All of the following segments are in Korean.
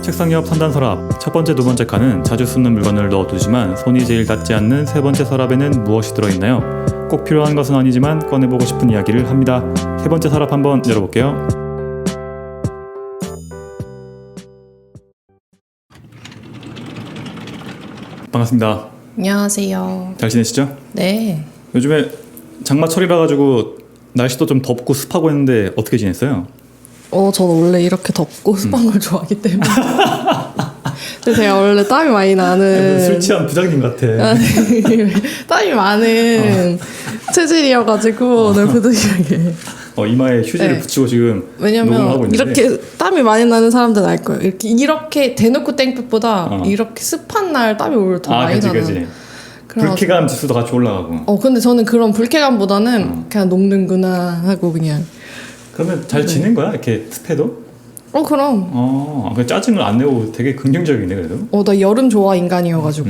책상 옆 3단 서랍. 첫 번째, 두 번째 칸은 자주 쓰는 물건을 넣어두지만 손이 제일 닿지 않는 세 번째 서랍에는 무엇이 들어있나요? 꼭 필요한 것은 아니지만 꺼내보고 싶은 이야기를 합니다. 세 번째 서랍 한번 열어볼게요. 반갑습니다. 안녕하세요. 잘 지내시죠? 네. 요즘에 장마철이라 가지고 날씨도 좀 덥고 습하고 했는데 어떻게 지냈어요? 저는 원래 이렇게 덥고 습한 걸 좋아하기 때문에. 근데 제가 원래 땀이 많이 나는 술 취한 부장님 같아. 땀이 많은 체질이어가지고 오늘 부득이하게. 이마에 휴지를 네. 붙이고 지금 녹음을 왜냐면 하고 있는데 이렇게 땀이 많이 나는 사람들은 알 거예요. 이렇게 대놓고 땡볕보다 이렇게 습한 날 땀이 오히려 더 많이 그치, 나는. 그치. 불쾌감 지수도 같이 올라가고. 근데 저는 그런 불쾌감보다는 그냥 녹는구나 하고 그냥. 그러면 잘 지낸 거야? 이렇게 습해도? 그럼. 그 짜증을 안 내고 되게 긍정적이네 그래도. 나 여름 좋아 인간이어가지고.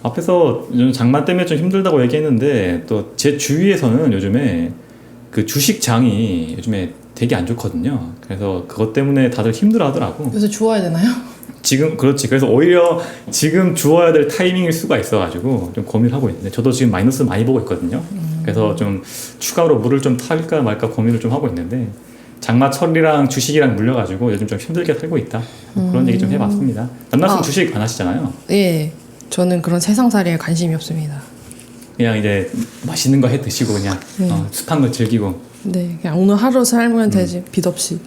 앞에서 장마 때문에 좀 힘들다고 얘기했는데 또 제 주위에서는 요즘에 그 주식장이 요즘에 되게 안 좋거든요. 그래서 그것 때문에 다들 힘들어하더라고. 요새 주워야 되나요? 지금 그렇지. 그래서 오히려 지금 주워야 될 타이밍일 수가 있어가지고 좀 고민을 하고 있는데 저도 지금 마이너스 많이 보고 있거든요. 그래서 좀 추가로 물을 좀 탈까 말까 고민을 좀 하고 있는데 장마철이랑 주식이랑 물려가지고 요즘 좀 힘들게 살고 있다. 그런 얘기 좀 해봤습니다. 남나선 주식 안 하시잖아요. 예, 저는 그런 세상살이에 관심이 없습니다. 그냥 이제 맛있는 거 해 드시고 그냥 습한 거 즐기고. 네, 그냥 오늘 하루 살면 되지 빚 없이.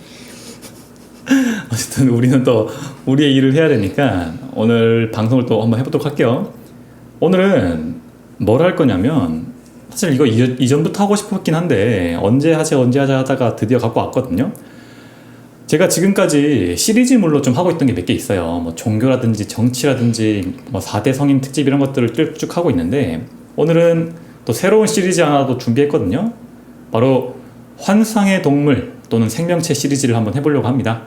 어쨌든 우리는 또 우리의 일을 해야 되니까 오늘 방송을 또 한번 해보도록 할게요. 오늘은 뭘 할 거냐면 사실 이거 이전부터 하고 싶었긴 한데 언제 하자 하다가 드디어 갖고 왔거든요. 제가 지금까지 시리즈물로 좀 하고 있던 게 몇 개 있어요. 뭐 종교라든지 정치라든지 뭐 4대 성인 특집 이런 것들을 쭉 하고 있는데 오늘은 또 새로운 시리즈 하나 도 준비했거든요. 바로 환상의 동물 또는 생명체 시리즈를 한번 해보려고 합니다.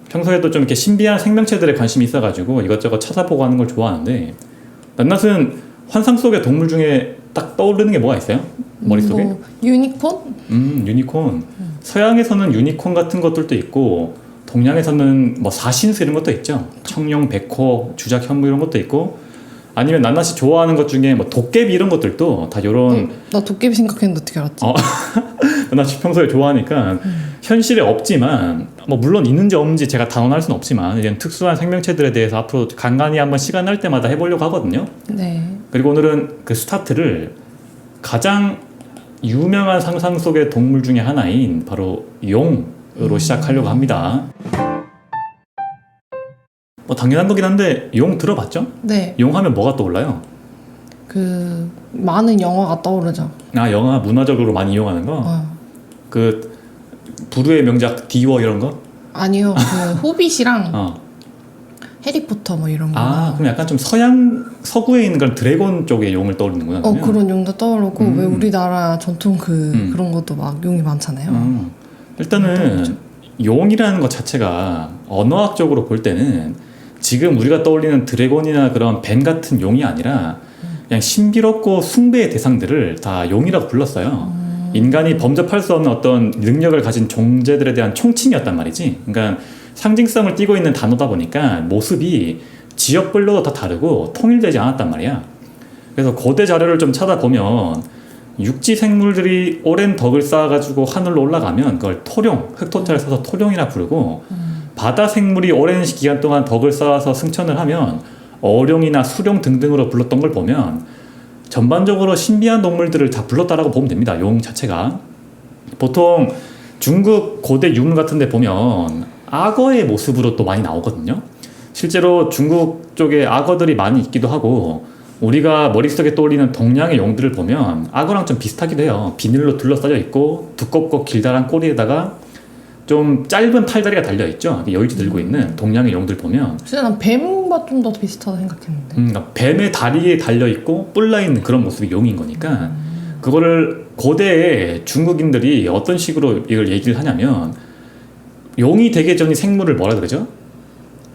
평소에도 좀 이렇게 신비한 생명체들에 관심이 있어가지고 이것저것 찾아보고 하는 걸 좋아하는데 낱낱은 환상 속의 동물 중에 딱 떠오르는 게 뭐가 있어요? 머릿속에? 유니콘? 유니콘. 서양에서는 유니콘 같은 것들도 있고 동양에서는 뭐 사신수 이런 것도 있죠. 청룡, 백호, 주작, 현무 이런 것도 있고 아니면 낱낱이 좋아하는 것 중에 뭐 도깨비 이런 것들도 다 요런 나 도깨비 생각했는데 어떻게 알았지? 낱낱이 평소에 좋아하니까 현실에 없지만 뭐 물론 있는지 없는지 제가 단언할 수는 없지만 이런 특수한 생명체들에 대해서 앞으로 간간히 한번 시간 날 때마다 해보려고 하거든요. 네. 그리고 오늘은 그 스타트를 가장 유명한 상상 속의 동물 중에 하나인 바로 용으로 시작하려고 합니다. 당연한 거긴 한데 용 들어봤죠? 네. 용 하면 뭐가 떠올라요? 그 많은 영화가 떠오르죠. 영화 문화적으로 많이 이용하는 거? 그 부르의 명작 디워 이런 거? 아니요. 그 호빗이랑 해리포터 뭐 이런 거. 그럼 약간 좀 서구에 있는 그런 드래곤 쪽의 용을 떠올리는구나. 그러면? 그런 용도 떠오르고 왜 우리나라 전통 그런 것도 막 용이 많잖아요. 일단은 용이라는 것 자체가 언어학적으로 볼 때는 지금 우리가 떠올리는 드래곤이나 그런 뱀 같은 용이 아니라 그냥 신비롭고 숭배의 대상들을 다 용이라고 불렀어요. 인간이 범접할 수 없는 어떤 능력을 가진 존재들에 대한 총칭이었단 말이지. 그러니까 상징성을 띠고 있는 단어다 보니까 모습이 지역별로도 다 다르고 통일되지 않았단 말이야. 그래서 고대 자료를 좀 찾아보면 육지 생물들이 오랜 덕을 쌓아가지고 하늘로 올라가면 그걸 토룡, 흑토자를 써서 토룡이라 부르고 바다 생물이 오랜 기간 동안 덕을 쌓아서 승천을 하면 어룡이나 수룡 등등으로 불렀던 걸 보면 전반적으로 신비한 동물들을 다 불렀다라고 보면 됩니다. 용 자체가. 보통 중국 고대 유물 같은 데 보면 악어의 모습으로 또 많이 나오거든요. 실제로 중국 쪽에 악어들이 많이 있기도 하고 우리가 머릿속에 떠올리는 동양의 용들을 보면 악어랑 좀 비슷하기도 해요. 비늘로 둘러싸여 있고 두껍고 길다란 꼬리에다가 좀 짧은 팔다리가 달려있죠. 여의주 들고 있는 동양의 용들 보면 진짜 난 뱀과 좀 더 비슷하다 생각했는데. 그러니까 뱀의 다리에 달려있고 뿔나있는 그런 모습이 용인 거니까 그거를 고대의 중국인들이 어떤 식으로 이걸 얘기를 하냐면 용이 되게 전에 생물을 뭐라 그러죠?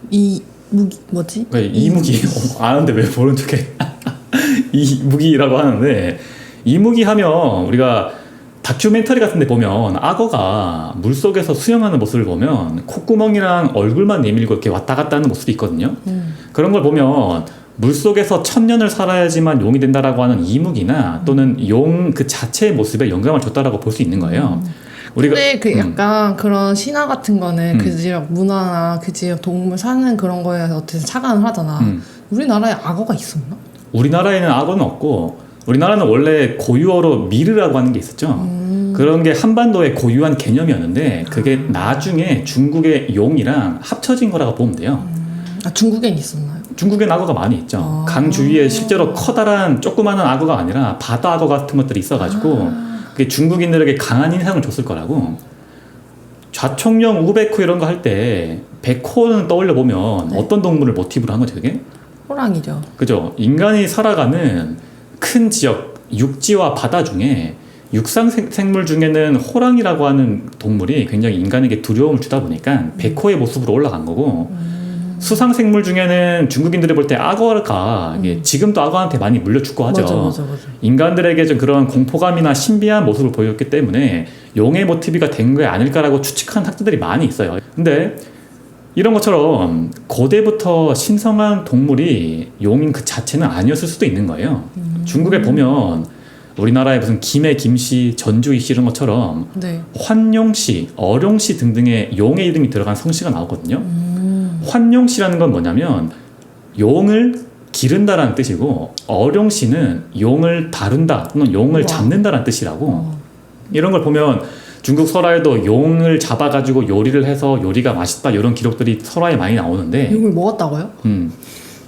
이무기 뭐지? 이무기. 아는데 왜 모른 척해? 이무기라고 하는데 이무기 하면 우리가 다큐멘터리 같은 데 보면 악어가 물속에서 수영하는 모습을 보면 콧구멍이랑 얼굴만 내밀고 이렇게 왔다 갔다 하는 모습이 있거든요. 그런 걸 보면 물속에서 1000년을 살아야지만 용이 된다라고 하는 이묵이나 또는 용 그 자체의 모습에 영감을 줬다라고 볼 수 있는 거예요. 우리가 근데 그 약간 그런 신화 같은 거는 그 지역 문화나 그 지역 동물 사는 그런 거에 어떻게 착안을 하잖아. 우리나라에 악어가 있었나? 우리나라에는 악어는 없고 우리나라는 원래 고유어로 미르라고 하는 게 있었죠. 그런 게 한반도의 고유한 개념이었는데 그게 나중에 중국의 용이랑 합쳐진 거라고 보면 돼요. 아, 중국엔 있었나요? 중국엔 악어가 많이 있죠. 강 주위에 실제로 커다란 조그마한 악어가 아니라 바다 악어 같은 것들이 있어가지고 그게 중국인들에게 강한 인상을 줬을 거라고. 좌총령 우베코 이런 거 할 때 백호는 떠올려 보면 어떤 동물을 모티브로 한 거죠, 그게? 호랑이죠. 그죠? 인간이 살아가는 큰 지역, 육지와 바다 중에 육상 생물 중에는 호랑이라고 하는 동물이 굉장히 인간에게 두려움을 주다 보니까 백호의 모습으로 올라간 거고 수상 생물 중에는 중국인들이 볼 때 악어가 이게 지금도 악어한테 많이 물려 죽고 하죠. 맞아. 인간들에게 좀 그런 공포감이나 신비한 모습을 보였기 때문에 용의 모티브가 된 게 아닐까라고 추측한 학자들이 많이 있어요. 근데 이런 것처럼 고대부터 신성한 동물이 용인 그 자체는 아니었을 수도 있는 거예요. 중국에 보면 우리나라의 무슨 김해, 김씨, 전주이씨 이런 것처럼 네. 환용씨, 어룡씨 등등의 용의 이름이 들어간 성씨가 나오거든요. 환용씨라는 건 뭐냐면 용을 기른다라는 뜻이고 어룡씨는 용을 다룬다 또는 용을 잡는다라는 뜻이라고. 이런 걸 보면 중국 설화에도 용을 잡아가지고 요리를 해서 요리가 맛있다 이런 기록들이 설화에 많이 나오는데 용을 먹었다고요?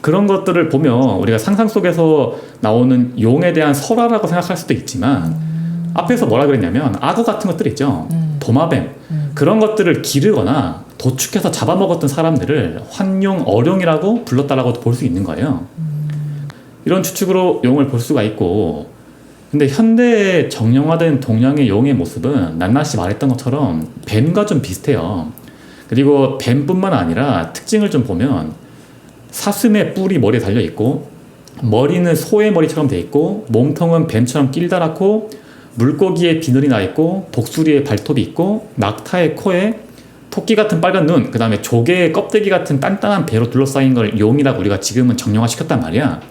그런 것들을 보면 우리가 상상 속에서 나오는 용에 대한 설화라고 생각할 수도 있지만 앞에서 뭐라 그랬냐면 악어 같은 것들 있죠. 도마뱀 그런 것들을 기르거나 도축해서 잡아먹었던 사람들을 환용, 어룡이라고 불렀다라고도 볼 수 있는 거예요. 이런 추측으로 용을 볼 수가 있고 근데 현대에 정형화된 동양의 용의 모습은 낱낱이 말했던 것처럼 뱀과 좀 비슷해요. 그리고 뱀뿐만 아니라 특징을 좀 보면 사슴의 뿔이 머리에 달려있고 머리는 소의 머리처럼 돼 있고 몸통은 뱀처럼 길다랗고 물고기의 비늘이 나 있고 독수리의 발톱이 있고 낙타의 코에 토끼 같은 빨간 눈, 그 다음에 조개의 껍데기 같은 단단한 배로 둘러싸인 걸 용이라고 우리가 지금은 정형화시켰단 말이야.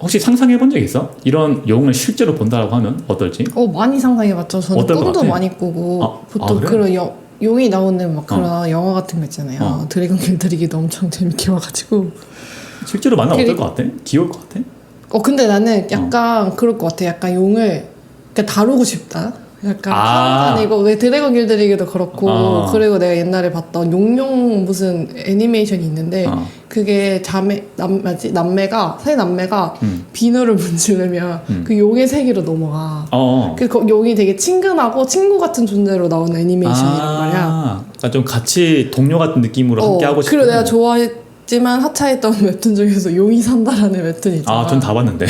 혹시 상상해 본 적 있어? 이런 용을 실제로 본다라고 하면 어떨지? 많이 상상해봤죠. 저는 어떨 것 꿈도 같아? 많이 꾸고 보통 그래? 그런 용이 나오는 막 그런 영화 같은 거 있잖아요. 드래곤 길들이기도 엄청 재밌게 봐가지고. 실제로 만나면 어떨 것 같아? 귀여울 것 같아? 근데 나는 약간 그럴 것 같아. 약간 용을 다루고 싶다. 약간 아니고 왜 드래곤 길들이기도 그렇고 그리고 내가 옛날에 봤던 용용 무슨 애니메이션이 있는데 그게 남매가 세 남매가 비늘을 문지르면 그 용의 세계로 넘어가. 그 용이 되게 친근하고 친구 같은 존재로 나오는 애니메이션이란 말이야. 그러니까 좀 같이 동료 같은 느낌으로 함께 하고 싶은. 그리고 내가 좋아했지만 하차했던 웹툰 중에서 용이 산다라는 웹툰이 있잖아. 전 다 봤는데.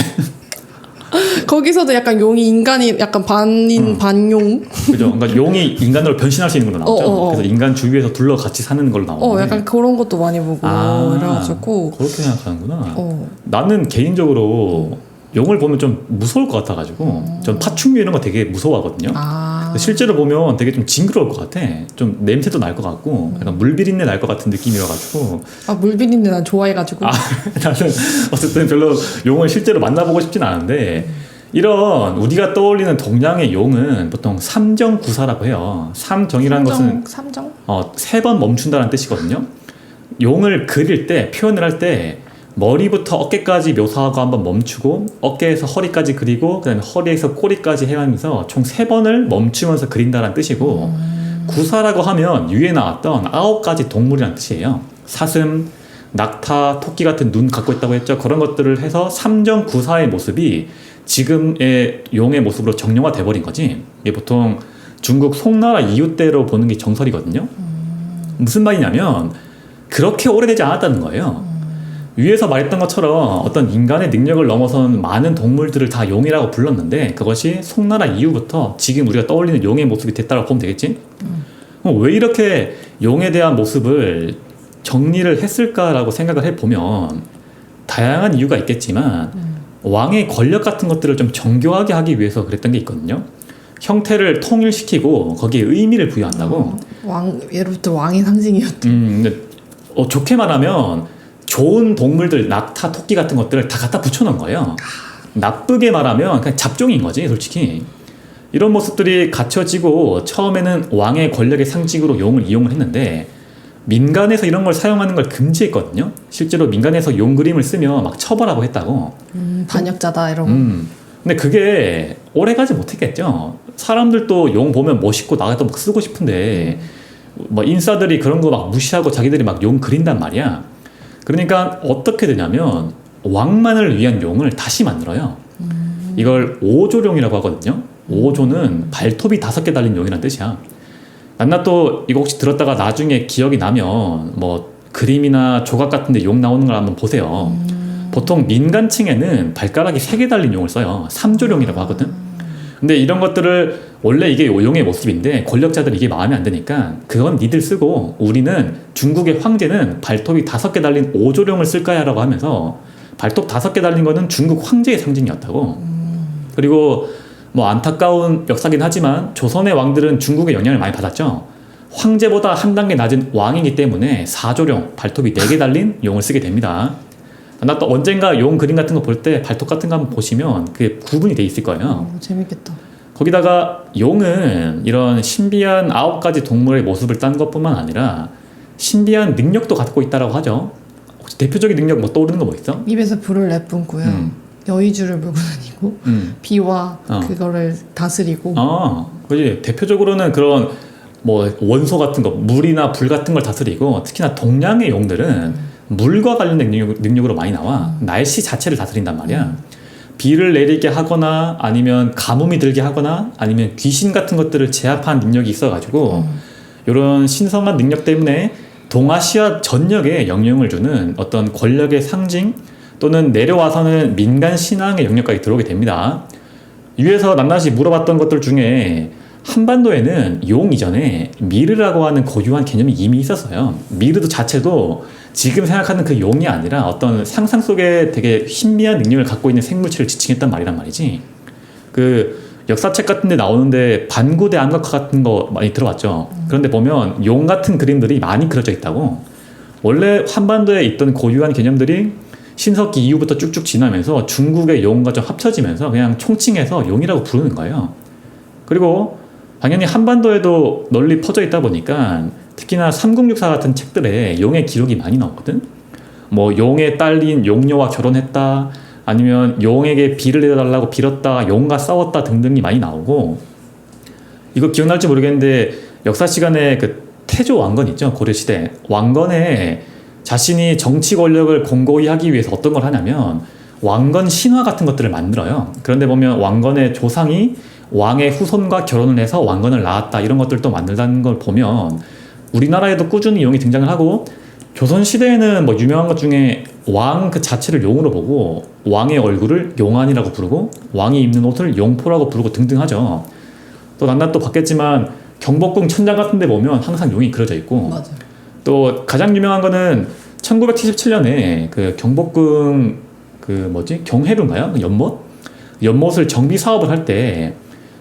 거기서도 약간 용이 인간이 약간 반인 반용. 그죠. 그러니까 용이 인간으로 변신할 수 있는 걸로 나오죠. 그래서 인간 주위에서 둘러 같이 사는 걸로 나오는데. 약간 그런 것도 많이 보고 그래가지고. 그렇게 생각하는구나. 나는 개인적으로 용을 보면 좀 무서울 것 같아가지고 전 파충류 이런 거 되게 무서워하거든요. 실제로 보면 되게 좀 징그러울 것 같아. 좀 냄새도 날 것 같고 약간 물비린내 날 것 같은 느낌이어가지고. 물비린내 난 좋아해가지고. 나는 어쨌든 별로 용을 실제로 만나보고 싶진 않은데 이런 우리가 떠올리는 동양의 용은 보통 삼정구사라고 해요. 삼정이라는 것은 삼정? 3번 멈춘다는 뜻이거든요. 용을 그릴 때 표현을 할 때 머리부터 어깨까지 묘사하고 한번 멈추고 어깨에서 허리까지 그리고 그 다음에 허리에서 꼬리까지 해가면서 총 3번을 멈추면서 그린다는 뜻이고 구사라고 하면 위에 나왔던 9가지 동물이라는 뜻이에요. 사슴, 낙타, 토끼 같은 눈 갖고 있다고 했죠. 그런 것들을 해서 삼정구사의 모습이 지금의 용의 모습으로 정형화 돼버린 거지. 이게 보통 중국 송나라 이후 때로 보는 게 정설이거든요. 무슨 말이냐면 그렇게 오래되지 않았다는 거예요. 위에서 말했던 것처럼 어떤 인간의 능력을 넘어선 많은 동물들을 다 용이라고 불렀는데 그것이 송나라 이후부터 지금 우리가 떠올리는 용의 모습이 됐다고 보면 되겠지? 왜 이렇게 용에 대한 모습을 정리를 했을까라고 생각을 해보면 다양한 이유가 있겠지만 왕의 권력 같은 것들을 좀 정교하게 하기 위해서 그랬던 게 있거든요. 형태를 통일시키고 거기에 의미를 부여한다고. 예로부터 왕의 상징이었대. 근데 좋게 말하면 좋은 동물들, 낙타, 토끼 같은 것들을 다 갖다 붙여놓은 거예요. 나쁘게 말하면 그냥 잡종인 거지, 솔직히. 이런 모습들이 갖춰지고 처음에는 왕의 권력의 상징으로 용을 이용을 했는데 민간에서 이런 걸 사용하는 걸 금지했거든요. 실제로 민간에서 용 그림을 쓰면 막 처벌하고 했다고. 반역자다 이런 거. 근데 그게 오래가지 못했겠죠. 사람들도 용 보면 멋있고 나가도 막 쓰고 싶은데 뭐 인싸들이 그런 거 막 무시하고 자기들이 막 용 그린단 말이야. 그러니까 어떻게 되냐면 왕만을 위한 용을 다시 만들어요. 이걸 오조룡이라고 하거든요. 오조는 발톱이 5개 달린 용이란 뜻이야. 낱낱 또 이거 혹시 들었다가 나중에 기억이 나면 뭐 그림이나 조각 같은 데 용 나오는 걸 한번 보세요. 보통 민간층에는 발가락이 3개 달린 용을 써요. 삼조룡이라고 하거든. 근데 이런 것들을 원래 이게 용의 모습인데 권력자들이 이게 마음에 안 드니까 그건 니들 쓰고 우리는 중국의 황제는 발톱이 5개 달린 오조룡을 쓸 거야 라고 하면서 발톱 5개 달린 거는 중국 황제의 상징이었다고. 그리고 뭐 안타까운 역사긴 하지만 조선의 왕들은 중국의 영향을 많이 받았죠. 황제보다 한 단계 낮은 왕이기 때문에 사조룡, 발톱이 4개 달린 용을 쓰게 됩니다. 나 또 언젠가 용 그림 같은 거 볼 때 발톱 같은 거 한번 보시면 그게 구분이 돼 있을 거예요. 재밌겠다. 거기다가 용은 이런 신비한 9가지 동물의 모습을 딴 것뿐만 아니라 신비한 능력도 갖고 있다라고 하죠. 혹시 대표적인 능력 뭐 떠오르는 거 뭐 있어? 입에서 불을 내뿜고요. 여의주를 물고 다니고 비와 그거를 다스리고. 그지. 대표적으로는 그런 뭐 원소 같은 거, 물이나 불 같은 걸 다스리고 특히나 동양의 용들은 물과 관련된 능력으로 많이 나와. 날씨 자체를 다스린단 말이야. 비를 내리게 하거나 아니면 가뭄이 들게 하거나 아니면 귀신 같은 것들을 제압한 능력이 있어가지고 이런 신성한 능력 때문에 동아시아 전역에 영향을 주는 어떤 권력의 상징 또는 내려와서는 민간 신앙의 영역까지 들어오게 됩니다. 위에서 낱낱이 물어봤던 것들 중에 한반도에는 용 이전에 미르라고 하는 고유한 개념이 이미 있었어요. 미르도 자체도 지금 생각하는 그 용이 아니라 어떤 상상 속에 되게 신비한 능력을 갖고 있는 생물체를 지칭했단 말이란 말이지. 그 역사책 같은 데 나오는데 반고대 암각화 같은 거 많이 들어봤죠. 그런데 보면 용 같은 그림들이 많이 그려져 있다고. 원래 한반도에 있던 고유한 개념들이 신석기 이후부터 쭉쭉 지나면서 중국의 용과 좀 합쳐지면서 그냥 총칭해서 용이라고 부르는 거예요. 그리고 당연히 한반도에도 널리 퍼져 있다 보니까 특히나 삼국육사 같은 책들에 용의 기록이 많이 나오거든. 뭐 용의 딸인 용녀와 결혼했다, 아니면 용에게 비를 내려달라고 빌었다, 용과 싸웠다 등등이 많이 나오고. 이거 기억날지 모르겠는데 역사 시간에 그 태조 왕건 있죠, 고려시대. 왕건에 자신이 정치 권력을 공고히 하기 위해서 어떤 걸 하냐면 왕건 신화 같은 것들을 만들어요. 그런데 보면 왕건의 조상이 왕의 후손과 결혼을 해서 왕건을 낳았다, 이런 것들도 만들다는 걸 보면 우리나라에도 꾸준히 용이 등장을 하고, 조선시대에는 뭐 유명한 것 중에 왕 그 자체를 용으로 보고 왕의 얼굴을 용안이라고 부르고 왕이 입는 옷을 용포라고 부르고 등등 하죠. 또 낱낱 또 봤겠지만 경복궁 천장 같은 데 보면 항상 용이 그려져 있고. 맞아. 또 가장 유명한 거는 1977년에 그 경복궁 그 뭐지? 경회루인가요? 연못을 정비 사업을 할 때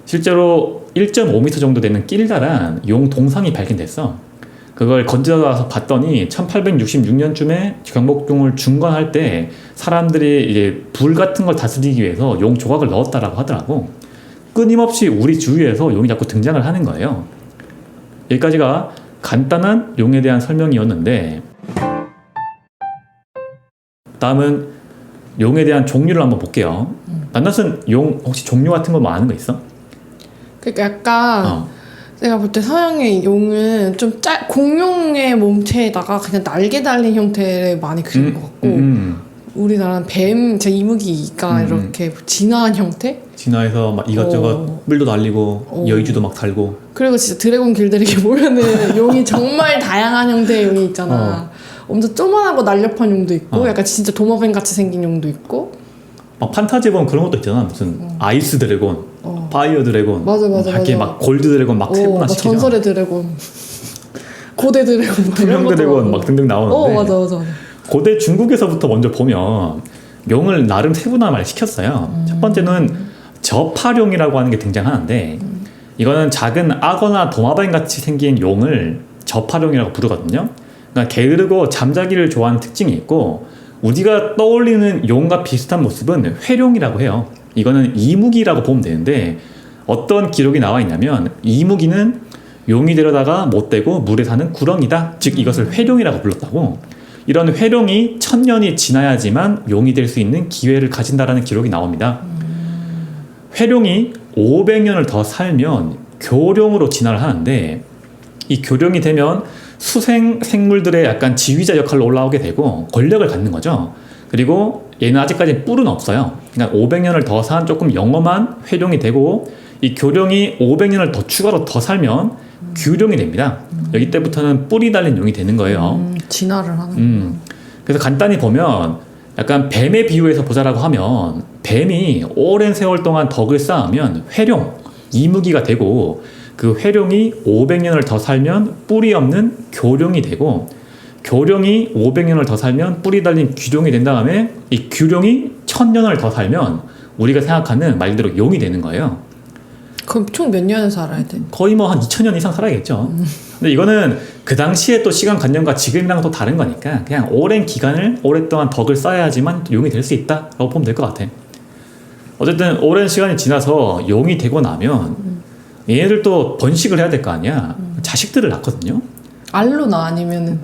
실제로 1.5m 정도 되는 길다란 용 동상이 발견됐어. 그걸 건져서 봤더니 1866년쯤에 경복궁을 중건할 때 사람들이 이제 불 같은 걸 다스리기 위해서 용 조각을 넣었다라고 하더라고. 끊임없이 우리 주위에서 용이 자꾸 등장을 하는 거예요. 여기까지가 간단한 용에 대한 설명이었는데, 다음은 용에 대한 종류를 한번 볼게요. 낱낱은 용 혹시 종류 같은 거 뭐 아는 거 있어? 그러니까 약간 내가 볼 때 서양의 용은 좀 공룡의 몸체에다가 그냥 날개 달린 형태를 많이 그린 것 같고, 우리나라는 뱀, 제 이무기가 이렇게 진화한 형태? 진화해서 막 이것저것 뿔도 달리고 여의주도 막 달고. 그리고 진짜 드래곤 길들이기 보면은 용이 정말 다양한 형태의 용이 있잖아. 엄청 조만하고 날렵한 용도 있고 약간 진짜 도마뱀 같이 생긴 용도 있고. 막 판타지 보면 그런 것도 있잖아. 무슨 아이스 드래곤, 파이어 드래곤, 맞아. 이렇게 막 골드 드래곤 막 세분화 시키죠. 전설의 드래곤, 고대 드래곤, 투명 드래곤 막 등등 나오는데. 맞아. 고대 중국에서부터 먼저 보면 용을 나름 세분화를 시켰어요. 첫 번째는 저파룡이라고 하는 게 등장하는데 이거는 작은 악어나 도마뱀 같이 생긴 용을 접하룡이라고 부르거든요. 그러니까 게으르고 잠자기를 좋아하는 특징이 있고, 우리가 떠올리는 용과 비슷한 모습은 회룡이라고 해요. 이거는 이무기라고 보면 되는데, 어떤 기록이 나와 있냐면 이무기는 용이 되려다가 못되고 물에 사는 구렁이다. 즉 이것을 회룡이라고 불렀다고. 이런 회룡이 1000년이 지나야지만 용이 될 수 있는 기회를 가진다라는 기록이 나옵니다. 회룡이 500년을 더 살면 교룡으로 진화를 하는데, 이 교룡이 되면 수생 생물들의 약간 지휘자 역할로 올라오게 되고 권력을 갖는 거죠. 그리고 얘는 아직까지 뿔은 없어요. 그러니까 500년을 더 산 조금 영험한 회룡이 되고, 이 교룡이 500년을 더 추가로 더 살면 규룡이 됩니다. 여기 때부터는 뿔이 달린 용이 되는 거예요. 진화를 하는. 그래서 간단히 보면 약간 뱀에 비유해서 보자라고 하면, 뱀이 오랜 세월 동안 덕을 쌓으면 회룡, 이무기가 되고, 그 회룡이 500년을 더 살면 뿔이 없는 교룡이 되고, 교룡이 500년을 더 살면 뿔이 달린 규룡이 된 다음에 이 규룡이 1000년을 더 살면 우리가 생각하는 말 그대로 용이 되는 거예요. 그럼 총 몇 년을 살아야 돼? 거의 뭐 한 2000년 이상 살아야겠죠. 근데 이거는 그 당시에 또 시간관념과 지금이랑 또 다른 거니까 그냥 오랜 기간을 오랫동안 덕을 쌓아야지만 용이 될 수 있다라고 보면 될 것 같아. 어쨌든 오랜 시간이 지나서 용이 되고 나면 얘네들도 번식을 해야 될 거 아니야. 자식들을 낳거든요. 알로나 아니면은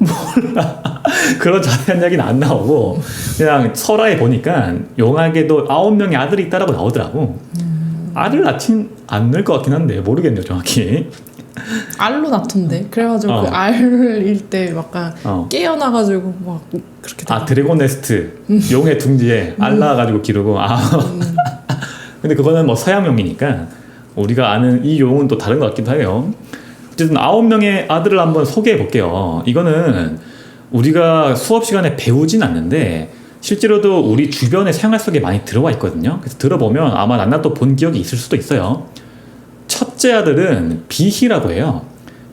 그런 자세한 이야기는 안 나오고, 그냥 설화에 보니까 용에게도 9명의 아들이 있다라고 나오더라고. 아들 낳진 않을 것 같긴 한데 모르겠네요 정확히. 알로 낳던데. 그래가지고 그 알일 때 약간 깨어나가지고 막 그렇게. 드래곤 네스트 용의 둥지에 알 낳아가지고 기르고. 근데 그거는 뭐 서양용이니까 우리가 아는 이 용은 또 다른 것 같기도 해요. 어쨌든 9명의 아들을 한번 소개해 볼게요. 이거는 우리가 수업 시간에 배우진 않는데 실제로도 우리 주변의 생활 속에 많이 들어와 있거든요. 그래서 들어보면 아마 낱낱도 본 기억이 있을 수도 있어요. 첫째 아들은 비희라고 해요.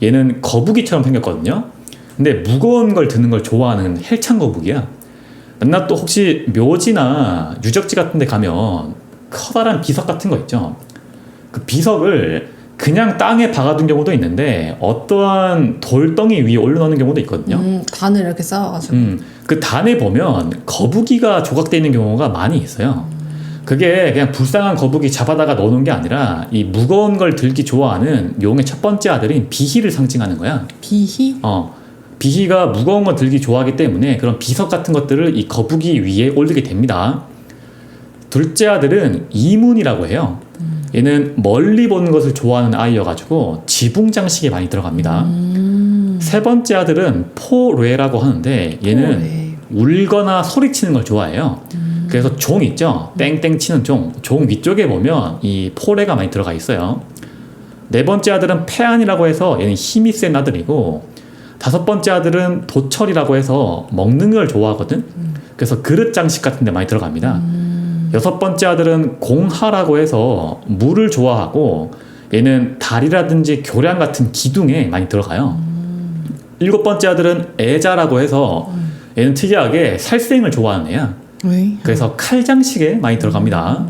얘는 거북이처럼 생겼거든요. 근데 무거운 걸 드는 걸 좋아하는 헬창 거북이야. 낱낱도 혹시 묘지나 유적지 같은 데 가면 커다란 비석 같은 거 있죠. 그 비석을 그냥 땅에 박아둔 경우도 있는데 어떠한 돌덩이 위에 올려놓는 경우도 있거든요. 단을 이렇게 쌓아가지고. 그 단에 보면 거북이가 조각되어 있는 경우가 많이 있어요. 그게 그냥 불쌍한 거북이 잡아다가 넣어놓은 게 아니라 이 무거운 걸 들기 좋아하는 용의 첫 번째 아들인 비희를 상징하는 거야. 비희? 비희가 무거운 걸 들기 좋아하기 때문에 그런 비석 같은 것들을 이 거북이 위에 올리게 됩니다. 둘째 아들은 이문이라고 해요. 얘는 멀리 보는 것을 좋아하는 아이여가지고 지붕 장식에 많이 들어갑니다. 세 번째 아들은 포뢰라고 하는데 얘는 울거나 소리치는 걸 좋아해요. 그래서 종 있죠? 땡땡 치는 종 위쪽에 보면 이 포뢰가 많이 들어가 있어요. 네 번째 아들은 패안이라고 해서 얘는 힘이 센 아들이고, 다섯 번째 아들은 도철이라고 해서 먹는 걸 좋아하거든. 그래서 그릇 장식 같은 데 많이 들어갑니다. 여섯 번째 아들은 공하라고 해서 물을 좋아하고 얘는 달이라든지 교량 같은 기둥에 많이 들어가요. 일곱 번째 아들은 애자라고 해서 얘는 특이하게 살생을 좋아하는 애야. 그래서 칼 장식에 많이 들어갑니다.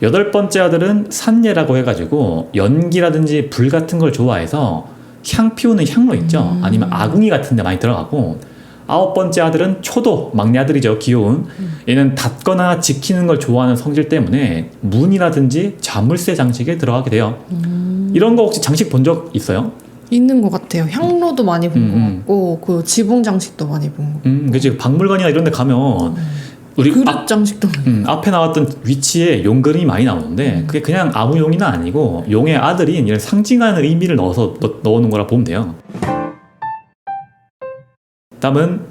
여덟 번째 아들은 산예라고 해가지고 연기라든지 불 같은 걸 좋아해서 향 피우는 향로 있죠. 아니면 아궁이 같은 데 많이 들어가고, 아홉 번째 아들은 초도, 막내 아들이죠. 귀여운. 얘는 닫거나 지키는 걸 좋아하는 성질 때문에 문이라든지 자물쇠 장식에 들어가게 돼요. 이런 거 혹시 장식 본 적 있어요? 있는 것 같아요. 향로도 많이 본 것 같고 그 지붕 장식도 많이 본 것 같고. 그치. 박물관이나 이런 데 가면 우리 그릇 장식도 앞에 나왔던 위치에 용 그림이 많이 나오는데 그게 그냥 아무 용이는 아니고 용의 아들인 이런 상징하는 의미를 넣어서 넣어놓은 거라 보면 돼요. 다음은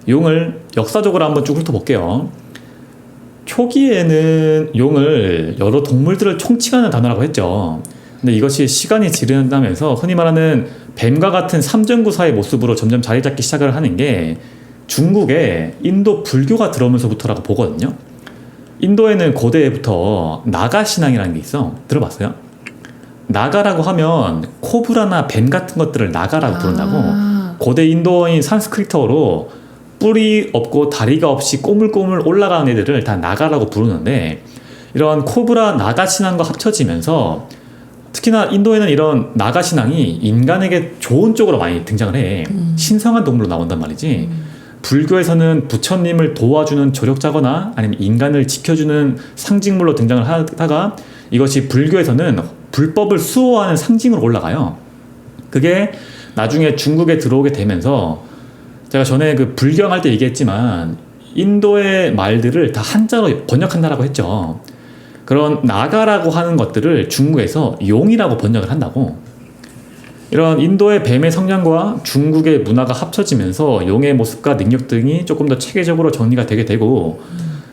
용을 역사적으로 한번 쭉 훑어볼게요. 초기에는 용을 여러 동물들을 총칭하는 단어라고 했죠. 근데 이것이 시간이 지른다면서 흔히 말하는 뱀과 같은 삼전구사의 모습으로 점점 자리 잡기 시작을 하는 게 중국에 인도 불교가 들어오면서부터라고 보거든요. 인도에는 고대부터 나가 신앙이라는 게 있어. 들어봤어요? 나가라고 하면 코브라나 뱀 같은 것들을 나가라고 부른다고. 고대 인도어인 산스크리트어로 뿔이 없고 다리가 없이 꼬물꼬물 올라가는 애들을 다 나가라고 부르는데, 이런 코브라 나가 신앙과 합쳐지면서 특히나 인도에는 이런 나가 신앙이 인간에게 좋은 쪽으로 많이 등장을 해. 신성한 동물로 나온단 말이지. 불교에서는 부처님을 도와주는 조력자거나 아니면 인간을 지켜주는 상징물로 등장을 하다가 이것이 불교에서는 불법을 수호하는 상징으로 올라가요. 그게 나중에 중국에 들어오게 되면서 제가 전에 그 불경할 때 얘기했지만 인도의 말들을 다 한자로 번역한다라고 했죠. 그런 나가라고 하는 것들을 중국에서 용이라고 번역을 한다고. 이런 인도의 뱀의 성향과 중국의 문화가 합쳐지면서 용의 모습과 능력 등이 조금 더 체계적으로 정리가 되게 되고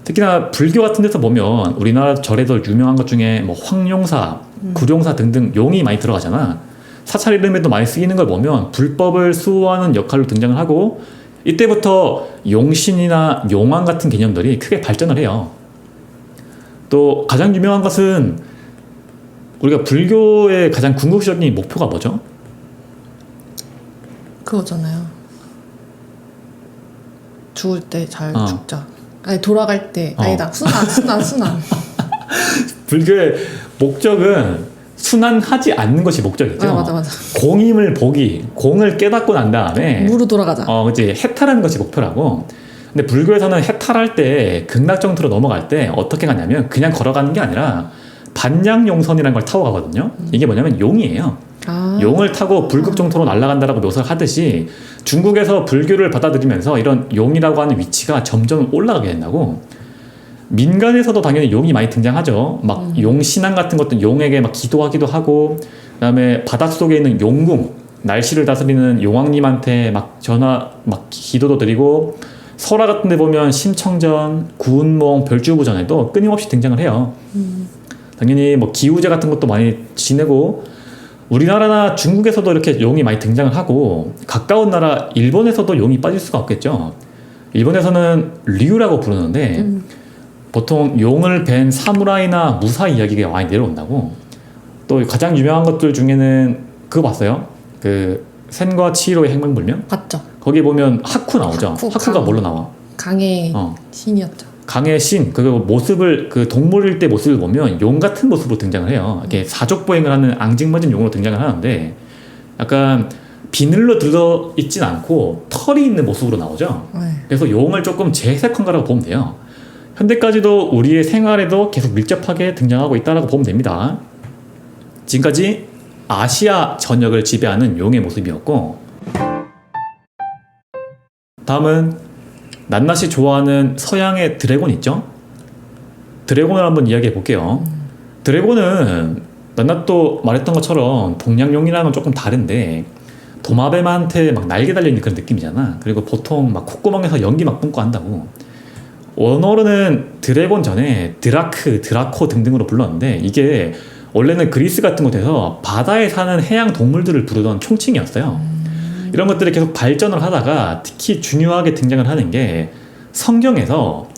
특히나 불교 같은 데서 보면 우리나라 절에서 유명한 것 중에 뭐 황용사, 구룡사 등등 용이 많이 들어가잖아. 사찰 이름에도 많이 쓰이는 걸 보면 불법을 수호하는 역할로 등장을 하고 이때부터 용신이나 용왕 같은 개념들이 크게 발전을 해요. 또 가장 유명한 것은 우리가 불교의 가장 궁극적인 목표가 뭐죠? 그거잖아요. 죽을 때 잘 죽자. 아니 돌아갈 때 아니다. 순환. 불교의 목적은 순환하지 않는 것이 목적이죠. 맞아. 공임을 보기, 공을 깨닫고 난 다음에 무로 돌아가자. 그치. 해탈하는 것이 목표라고. 근데 불교에서는 해탈할 때 극락 정토로 넘어갈 때 어떻게 가냐면 그냥 걸어가는 게 아니라 반양용선이라는 걸 타고 가거든요. 이게 뭐냐면 용이에요. 용을 타고 불극 정토로 날아간다라고 묘사를 하듯이 중국에서 불교를 받아들이면서 이런 용이라고 하는 위치가 점점 올라가게 된다고. 민간에서도 당연히 용이 많이 등장하죠. 막 용신앙 같은 것도 용에게 막 기도하기도 하고, 그다음에 바닷속에 있는 용궁, 날씨를 다스리는 용왕님한테 막 전화, 막 기도도 드리고, 설화 같은 데 보면 심청전, 구운몽, 별주부전에도 끊임없이 등장을 해요. 당연히 뭐 기우제 같은 것도 많이 지내고, 우리나라나 중국에서도 이렇게 용이 많이 등장을 하고, 가까운 나라 일본에서도 용이 빠질 수가 없겠죠. 일본에서는 류라고 부르는데 보통 용을 벤 사무라이나 무사 이야기가 많이 내려온다고. 또 가장 유명한 것들 중에는 그거 봤어요? 그 센과 치히로의 행방불명? 봤죠. 거기 보면 하쿠 나오죠. 하쿠가 뭘로 나와? 강의 신이었죠. 강의 신, 그 모습을, 그 동물일 때 모습을 보면 용 같은 모습으로 등장을 해요. 이렇게 사족보행을 하는 앙증맞은 용으로 등장을 하는데 약간 비늘로 들어있진 않고 털이 있는 모습으로 나오죠. 그래서 용을 조금 재해석한 거라고 보면 돼요. 현대까지도 우리의 생활에도 계속 밀접하게 등장하고 있다고 보면 됩니다. 지금까지 아시아 전역을 지배하는 용의 모습이었고, 다음은 낱낱이 좋아하는 서양의 드래곤 있죠? 드래곤을 한번 이야기해 볼게요. 드래곤은 낱낱도 말했던 것처럼 동양용이랑은 건 조금 다른데 도마뱀한테 막 날개 달려있는 그런 느낌이잖아. 그리고 보통 막 콧구멍에서 연기 막 뿜고 한다고. 원어로는 드래곤 전에 드라크, 드라코 등등으로 불렀는데 이게 원래는 그리스 같은 곳에서 바다에 사는 해양 동물들을 부르던 총칭이었어요. 이런 것들이 계속 발전을 하다가 특히 중요하게 등장을 하는 게 성경에서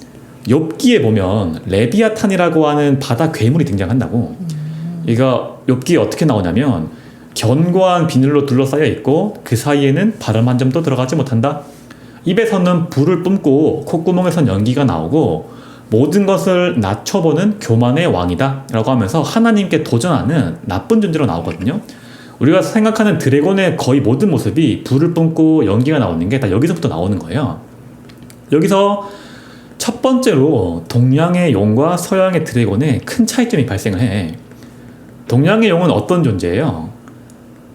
욥기에 보면 레비아탄이라고 하는 바다 괴물이 등장한다고. 이거 욥기에 어떻게 나오냐면 견고한 비늘로 둘러싸여 있고 그 사이에는 바람 한 점도 들어가지 못한다. 입에서는 불을 뿜고 콧구멍에선 연기가 나오고 모든 것을 낮춰보는 교만의 왕이다 라고 하면서 하나님께 도전하는 나쁜 존재로 나오거든요. 우리가 생각하는 드래곤의 거의 모든 모습이 불을 뿜고 연기가 나오는 게 다 여기서부터 나오는 거예요. 여기서 첫 번째로 동양의 용과 서양의 드래곤에 큰 차이점이 발생을 해. 동양의 용은 어떤 존재예요?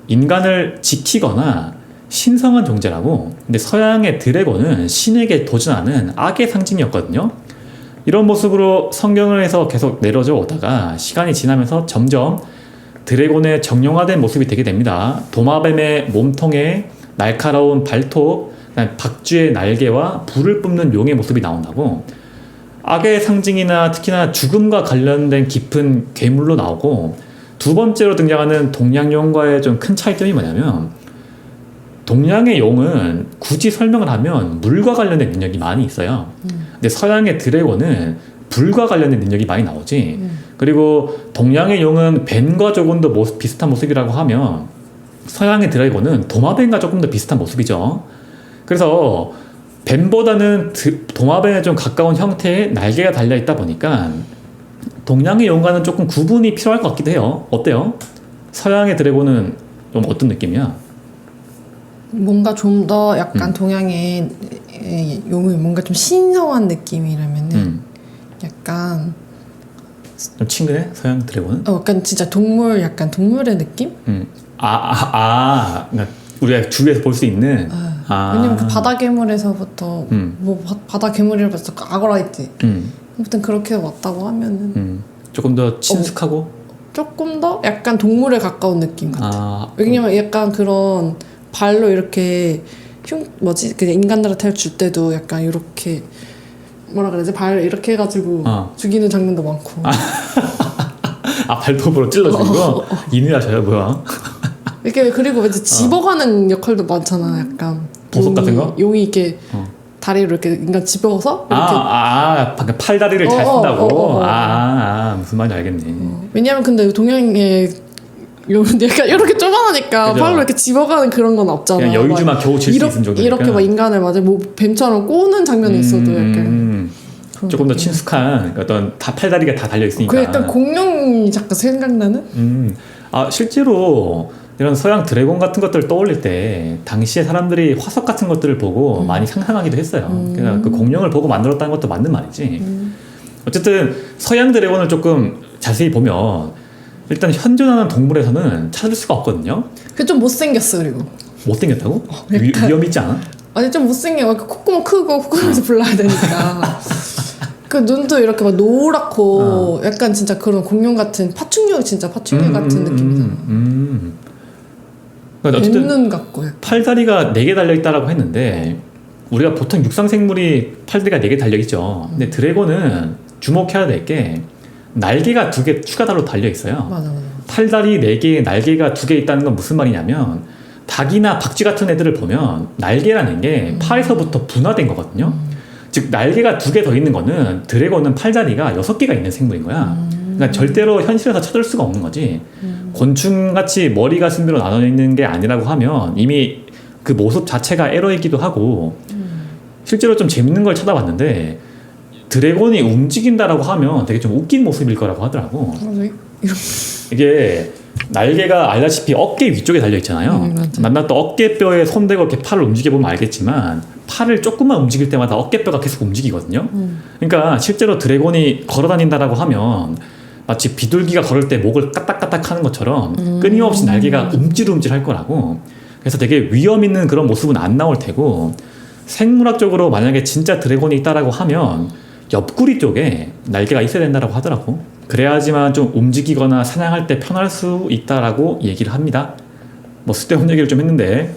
인간을 지키거나 신성한 존재라고. 근데 서양의 드래곤은 신에게 도전하는 악의 상징이었거든요. 이런 모습으로 성경을 해서 계속 내려져 오다가 시간이 지나면서 점점 드래곤의 정령화된 모습이 되게 됩니다. 도마뱀의 몸통에 날카로운 발톱, 박쥐의 날개와 불을 뿜는 용의 모습이 나온다고. 악의 상징이나 특히나 죽음과 관련된 깊은 괴물로 나오고, 두 번째로 등장하는 동양용과의 좀 큰 차이점이 뭐냐면 동양의 용은 굳이 설명을 하면 물과 관련된 능력이 많이 있어요. 근데 서양의 드래곤은 불과 관련된 능력이 많이 나오지. 그리고 동양의 용은 뱀과 조금 더 비슷한 모습이라고 하면 서양의 드래곤은 도마뱀과 조금 더 비슷한 모습이죠. 그래서 뱀보다는 도마뱀에 좀 가까운 형태의 날개가 달려있다 보니까 동양의 용과는 조금 구분이 필요할 것 같기도 해요. 어때요? 서양의 드래곤은 좀 어떤 느낌이야? 뭔가 좀 더 약간 동양의 용이 뭔가 좀 신성한 느낌이라면은 약간 좀 친근해? 서양 드래곤은? 약간 진짜 동물 약간 동물의 느낌? 그러니까 우리가 주위에서 볼 수 있는. 왜냐면 그 바다 괴물에서부터 뭐 바다 괴물이라서 악어라 했지. 아무튼 그렇게 왔다고 하면은 조금 더 친숙하고. 조금 더 약간 동물에 가까운 느낌 같아. 왜냐면 약간 그런 발로 이렇게 그냥 인간들한테 줄 때도 약간 이렇게 뭐라 그러지? 발 이렇게 해가지고 죽이는 장면도 많고. 발톱으로 찔러주고 이누야샤야 뭐야? 이렇게 그리고 왠지 집어가는 역할도 많잖아. 약간 보석 같은 거? 용이 이렇게 다리로 이렇게 인간 집어서 이렇게 방금 팔다리를 잘 쓴다고. 무슨 말인지 알겠네. 왜냐면 근데 동양의 약간 이렇게 조그마하니까 그죠? 팔로 이렇게 집어가는 그런 건 없잖아. 그냥 여유주만 겨우 칠 수 있는 정도니까. 이렇게 막 인간을 맞아 뭐 뱀처럼 꼬는 장면이 있어도 약간 조금 더 친숙한 어떤 다 팔다리가 다 달려 있으니까. 그 약간 공룡이 자꾸 생각나는? 실제로 이런 서양 드래곤 같은 것들을 떠올릴 때 당시에 사람들이 화석 같은 것들을 보고 많이 상상하기도 했어요. 그러니까 그 공룡을 보고 만들었다는 것도 맞는 말이지. 어쨌든 서양 드래곤을 조금 자세히 보면 일단 현존하는 동물에서는 찾을 수가 없거든요. 그게 좀 못생겼어. 그리고 못생겼다고? 약간 위험 있지 않아? 아니 좀 못생겨. 콧구멍 크고 콧구멍에서 불러야 되니까 그 눈도 이렇게 막 노랗고 약간 진짜 그런 공룡 같은 파충류 진짜 파충류 같은 느낌이잖아. 그러니까 어쨌든 뱀눈 같고 팔다리가 4개 달려있다라고 했는데 우리가 보통 육상생물이 팔다리가 4개 달려있죠. 근데 드래곤은 주목해야 될 게 날개가 2개 추가로 달려있어요. 맞아. 팔다리 4개에 날개가 2개 있다는 건 무슨 말이냐면 닭이나 박쥐 같은 애들을 보면 날개라는 게 팔에서부터 분화된 거거든요. 즉 날개가 2개 더 있는 거는 드래곤은 팔다리가 6개가 있는 생물인 거야. 그러니까 절대로 현실에서 찾을 수가 없는 거지. 곤충같이 머리가 순비로 나눠 있는 게 아니라고 하면 이미 그 모습 자체가 에러이기도 하고 실제로 좀 재밌는 걸 찾아봤는데 드래곤이 움직인다라고 하면 되게 좀 웃긴 모습일 거라고 하더라고. 이게 날개가 알다시피 어깨 위쪽에 달려 있잖아요. 만나 또 어깨뼈에 손대고 이렇게 팔을 움직여 보면 알겠지만 팔을 조금만 움직일 때마다 어깨뼈가 계속 움직이거든요. 그러니까 실제로 드래곤이 걸어 다닌다라고 하면 마치 비둘기가 걸을 때 목을 까딱까딱 하는 것처럼 끊임없이 날개가 움찔움찔 할 거라고. 그래서 되게 위험 있는 그런 모습은 안 나올 테고 생물학적으로 만약에 진짜 드래곤이 있다라고 하면 옆구리 쪽에 날개가 있어야 된다라고 하더라고. 그래야지만 좀 움직이거나 사냥할 때 편할 수 있다라고 얘기를 합니다. 뭐 쓸데없는 얘기를 좀 했는데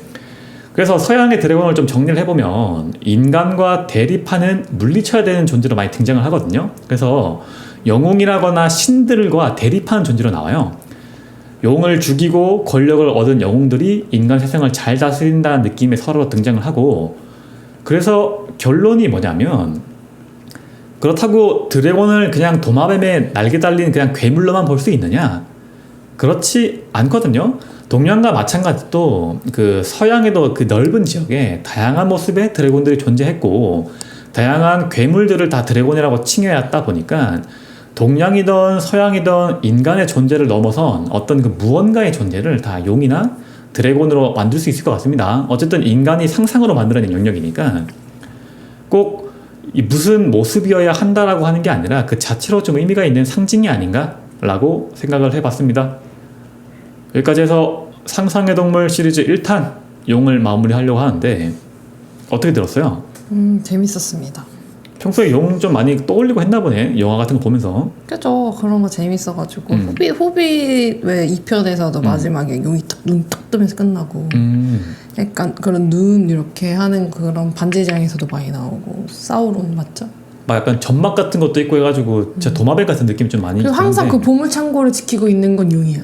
그래서 서양의 드래곤을 좀 정리를 해보면 인간과 대립하는 물리쳐야 되는 존재로 많이 등장을 하거든요. 그래서 영웅이라거나 신들과 대립하는 존재로 나와요. 용을 죽이고 권력을 얻은 영웅들이 인간 세상을 잘 다스린다는 느낌의 서로 등장을 하고 그래서 결론이 뭐냐면 그렇다고 드래곤을 그냥 도마뱀에 날개 달린 그냥 괴물로만 볼 수 있느냐? 그렇지 않거든요. 동양과 마찬가지로 그 서양에도 그 넓은 지역에 다양한 모습의 드래곤들이 존재했고 다양한 괴물들을 다 드래곤이라고 칭해왔다 보니까 동양이든 서양이든 인간의 존재를 넘어선 어떤 그 무언가의 존재를 다 용이나 드래곤으로 만들 수 있을 것 같습니다. 어쨌든 인간이 상상으로 만들어낸 영역이니까 꼭 무슨 모습이어야 한다라고 하는 게 아니라 그 자체로 좀 의미가 있는 상징이 아닌가라고 생각을 해봤습니다. 여기까지 해서 상상의 동물 시리즈 1탄 용을 마무리하려고 하는데 어떻게 들었어요? 재밌었습니다. 평소에 용 좀 많이 떠올리고 했나 보네. 영화 같은 거 보면서. 그죠. 그런 거 재밌어가지고 호빗 왜 2편에서도 마지막에 용이 눈 탁 뜨면서 끝나고 약간 그런 눈 이렇게 하는 그런 반지장에서도 많이 나오고 사우론 맞죠? 막 약간 점막 같은 것도 있고 해가지고 진짜 도마뱀 같은 느낌이 좀 많이 그리고 항상 드는데. 그 보물창고를 지키고 있는 건 용이야.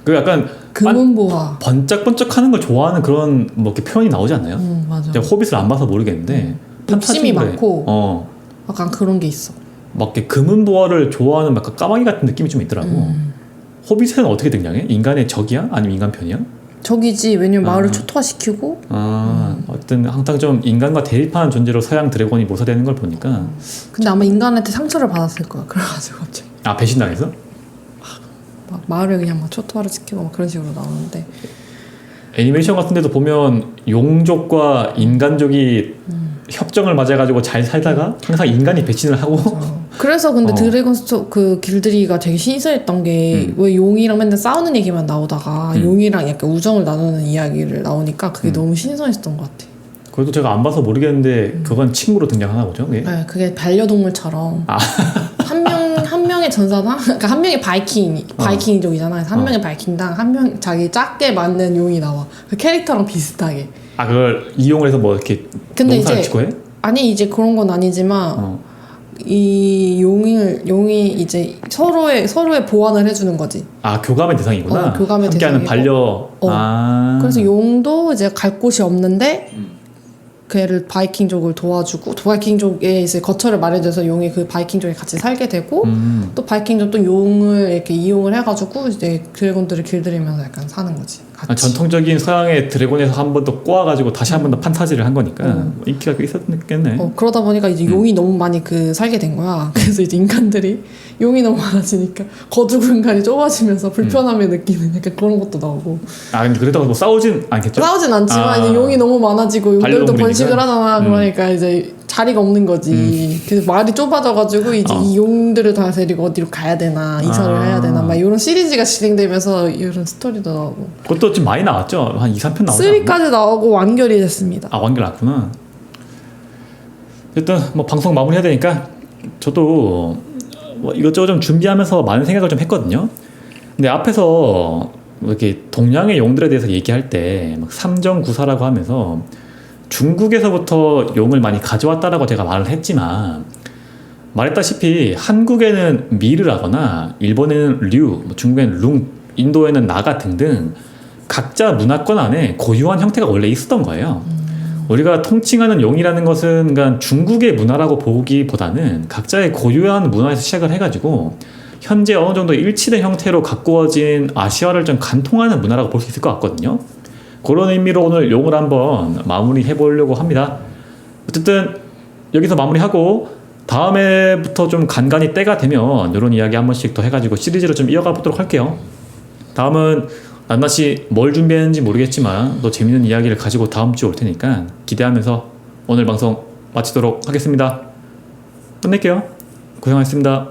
그 약간 금은보화 번쩍번쩍하는 걸 좋아하는 그런 뭐 이렇게 표현이 나오지 않나요? 맞아. 제가 호빗을 안 봐서 모르겠는데 욕심이 판타지물에, 많고 약간 그런 게 있어. 막 이렇게 금은보화를 좋아하는 약간 까마귀 같은 느낌이 좀 있더라고. 호빗은 어떻게 등장해? 인간의 적이야? 아니면 인간 편이야? 적이지. 왜냐면 마을을 초토화시키고. 어떤 항상 좀 인간과 대립하는 존재로 서양 드래곤이 묘사되는 걸 보니까. 근데 아마 인간한테 상처를 받았을 거야. 그래가지고 갑자기. 배신당해서? 막 말을 그냥 막 초토화를 시키고 막 그런 식으로 나오는데 애니메이션 같은 데도 보면 용족과 인간족이 협정을 맞아가지고 잘 살다가 항상 인간이 배신을 하고 그래서 근데 어. 드래곤스토 그 길들이기가 되게 신선했던 게 왜 용이랑 맨날 싸우는 얘기만 나오다가 용이랑 약간 우정을 나누는 이야기를 나오니까 그게 너무 신선했던 것 같아. 그래도 제가 안 봐서 모르겠는데 그건 친구로 등장하나 보죠? 그게? 네, 그게 반려동물처럼 아. 한 명의 전사당, 그러니까 한 명의 바이킹족이잖아. 그래서 한 명의 바이킹당 한 명 자기 작게 맞는 용이 나와. 그 캐릭터랑 비슷하게. 아 그걸 이용을 해서 뭐 이렇게 근데 농사를 이제 짓고 해? 아니 이제 그런 건 아니지만 이 용이 이제 서로의 보완을 해주는 거지. 아 교감의 대상이구나. 교감의 함께하는 대상이고. 반려. 아. 그래서 용도 이제 갈 곳이 없는데 걔를 바이킹족을 도와주고 바이킹족에 이제 거처를 마련해서 용이 그 바이킹족에 같이 살게 되고 또 바이킹족도 용을 이렇게 이용을 해가지고 이제 드래곤들을 길들이면서 약간 사는 거지. 같이. 아, 전통적인 서양의 드래곤에서 한 번 더 꼬아가지고 다시 한 번 더 판타지를 한 거니까 인기가 꽤 있었겠네. 그러다 보니까 이제 용이 너무 많이 살게 된 거야. 그래서 이제 인간들이 용이 너무 많아지니까 거주 공간이 좁아지면서 불편함을 느끼는 약간 그런 것도 나오고. 아 근데 그렇다고 뭐 싸우진 않겠죠? 싸우진 않지만 이제 용이 너무 많아지고 용들도 반려동물이니까? 번식을 하잖아. 그러니까 이제 자리가 없는 거지. 그래서 말이 좁아져가지고 이제 이 용들을 다 데리고 어디로 가야 되나 이사를 해야 되나 막 이런 시리즈가 진행되면서 이런 스토리도 나오고. 그것도 좀 많이 나왔죠? 한 2, 3편 나오지 않았나? 3까지 나오고 완결이 됐습니다. 아 완결 났구나. 일단 뭐 방송 마무리해야 되니까 저도 뭐 이것저것 좀 준비하면서 많은 생각을 좀 했거든요. 근데 앞에서 뭐 이렇게 동양의 용들에 대해서 얘기할 때 막 삼정구사라고 하면서 중국에서부터 용을 많이 가져왔다라고 제가 말을 했지만 말했다시피 한국에는 미르라거나 일본에는 류, 뭐 중국에는 룽, 인도에는 나가 등등 각자 문화권 안에 고유한 형태가 원래 있었던 거예요. 우리가 통칭하는 용이라는 것은 그러니까 중국의 문화라고 보기보다는 각자의 고유한 문화에서 시작을 해가지고 현재 어느 정도 일치된 형태로 가꾸어진 아시아를 좀 간통하는 문화라고 볼 수 있을 것 같거든요. 그런 의미로 오늘 용을 한번 마무리해 보려고 합니다. 어쨌든 여기서 마무리하고 다음에부터 좀 간간히 때가 되면 이런 이야기 한 번씩 더 해가지고 시리즈로 좀 이어가 보도록 할게요. 다음은 낱낱이 뭘 준비했는지 모르겠지만 또 재밌는 이야기를 가지고 다음 주에 올 테니까 기대하면서 오늘 방송 마치도록 하겠습니다. 끝낼게요. 고생하셨습니다.